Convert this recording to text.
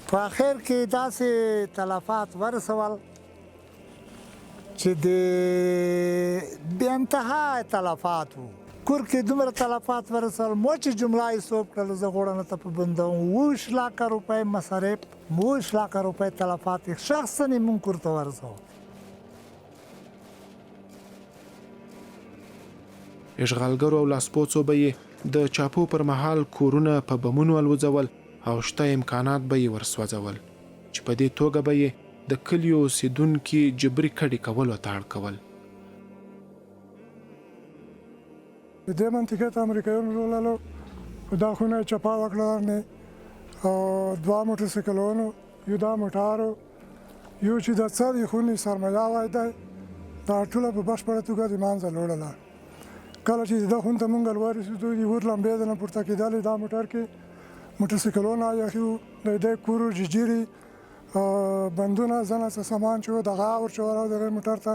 په اخر کې داسې تلفات ورسول چې د بې انتها تلفات وو. کور کې دومره تلفات ورسول. مو چې جمله یې صوب کړل زه غوړنه ته په بندوم 20 لکه روپۍ مصارف 20 لکه روپۍ تلفات شخصا یې مونږ کور ته ورسول. اشغالګرو او لاسپوڅو به یې د چاپو پر مهال کورونه په بمونو الوځول او شته امکانات به یې ورسوځول چې په دې توګه به یې د کلیو اوسېدونکي جبري کډې کولو ته اړ کول. د دې منطقې ته امریکایانو رولالو په دا خونه یې چپا وکړه نه او 2 موټرسایکلونو یو دا موټارو یو چې د څه د خونې سرمایه وای دی دا ټوله په بشپړه توګه د منځه وړله. کله چې دا خون ته مونږ ورسېدو د ور لمبې د نه پورته کېدلې دا موټر کې موټرسایکلونه یخي د دې کورو ججیري بندونه ځنه څه سامان چې دغه ورچوره د موټر ته